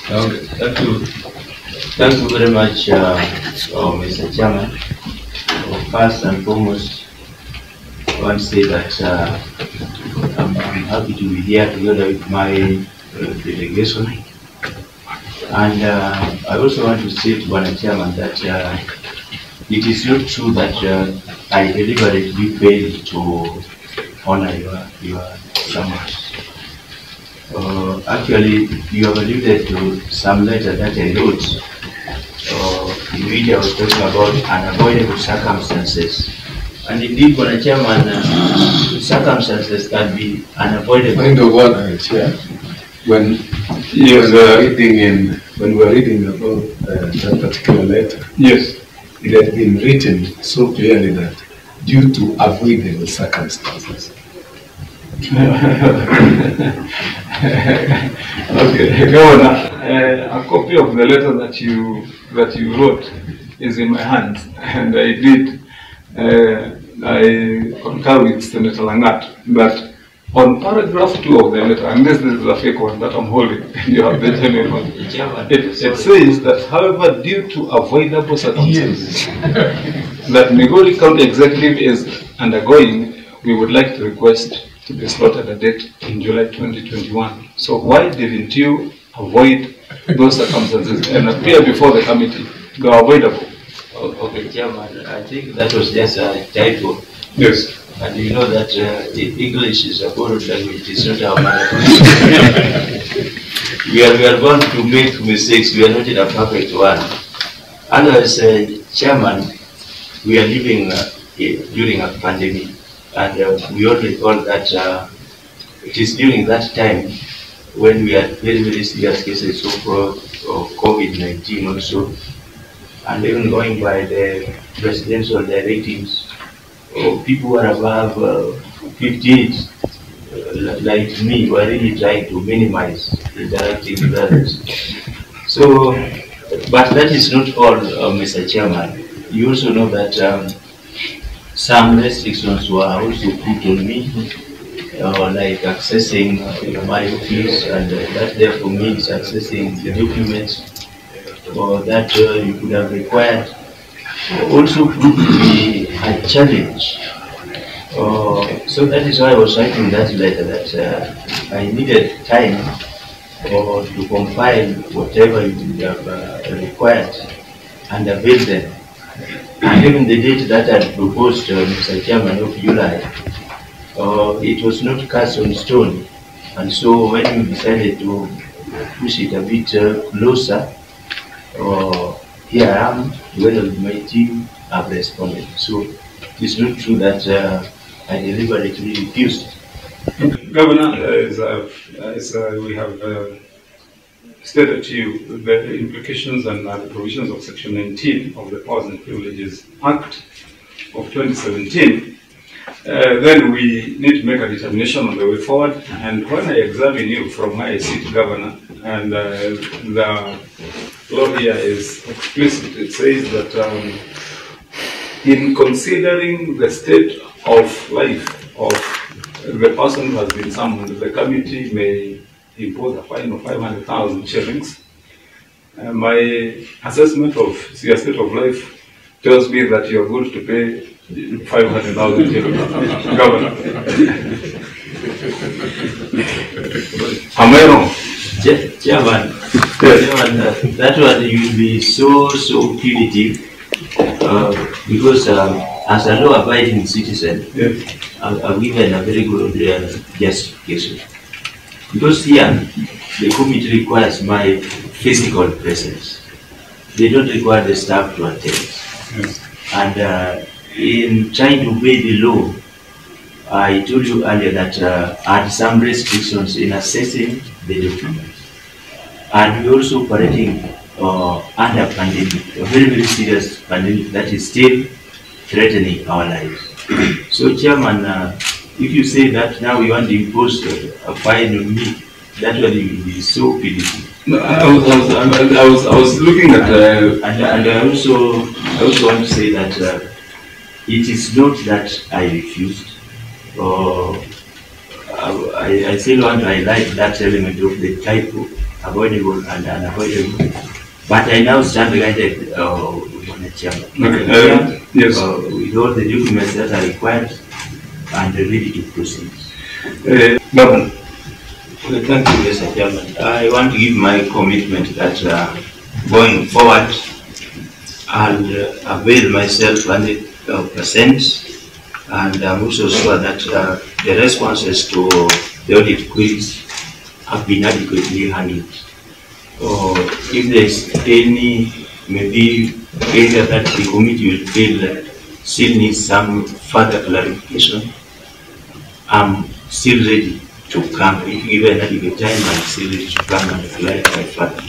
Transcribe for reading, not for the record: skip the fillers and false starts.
Thank you very much, Mr. Chairman. First and foremost, I want to say that I'm happy to be here together with my delegation. And I also want to say to Mr. Chairman that it is not true that I deliberately failed to honor your summons. Actually, you have alluded to some letter that I wrote in which I was talking about unavoidable circumstances. And indeed, Mr. Chairman, circumstances can be unavoidable. Point of order, Chair. When we were reading about that particular letter, yes, it had been written so clearly that due to avoidable circumstances. Okay, Governor, a copy of the letter that you wrote is in my hands, and I concur with Senator Langat that on paragraph 2 of the letter, and this is a fake one that I'm holding, you have the genuine one. It says that, however, due to avoidable circumstances that Migori County Executive is undergoing, we would like to request to be slotted a date in July 2021. So why didn't you avoid those circumstances and appear before the committee? They are avoidable. Okay, Chairman, I think that was just a typo. Yes. And you know that English is a borrowed language, it's not our mother tongue. we are going to make mistakes, we are not in a perfect one. And as Chairman, we are living during a pandemic, and we all recall that it is during that time when we had very, very serious cases of COVID-19 also, and even going by the presidential directives, people who are above 58, like me, were really trying to minimize interacting with others. So, but that is not all, Mr. Chairman. You also know that some restrictions were also put on me, like accessing my office, and that therefore means accessing the documents that you could have required. Also proved to be a challenge. So that is why I was writing that letter, that I needed time to compile whatever you would have required and avail them. And even the date that I proposed, Mr. Chairman, of July, it was not cast on stone. And so when we decided to push it a bit closer, here I am, together with my team, have responded. So it's not true that I deliberately refused. Governor, as we have stated to you, the implications and the provisions of Section 19 of the Powers and Privileges Act of 2017, then we need to make a determination on the way forward. And when I examine you from where I sit, Governor, and the law here is explicit, it says that in considering the state of life of the person who has been summoned, the committee may impose a fine of 500,000 shillings. My assessment of your state of life tells me that you are good to pay 500,000 shillings, Governor. Am I wrong? Chairman, that one will be so punitive because as a law-abiding citizen, yes, I've given a very good justification. Because here, the committee requires my physical presence. They don't require the staff to attend. yes. And in trying to obey the law, I told you earlier that I had some restrictions in assessing the documents. And we're also operating under pandemic, a very, very serious pandemic that is still threatening our lives. So, Chairman, if you say that now you want to impose a fine on me, that will be so punitive. No, I was looking at and I also want to say that it is not that I refused. I still want to highlight that element of the typo avoidable and unavoidable. But I now stand guided on the chairman. Okay. Yes. With all the documents that are required and ready to proceed. Governor. Okay, thank you, Mr. Chairman. I want to give my commitment that going forward, I'll avail myself 100%, and I'm also sure that the responses to the audit queries have been adequately handled. If there's any, maybe area that the committee will feel still needs some further clarification, I'm still ready to come. If you give an adequate time, I'm still ready to come and clarify further.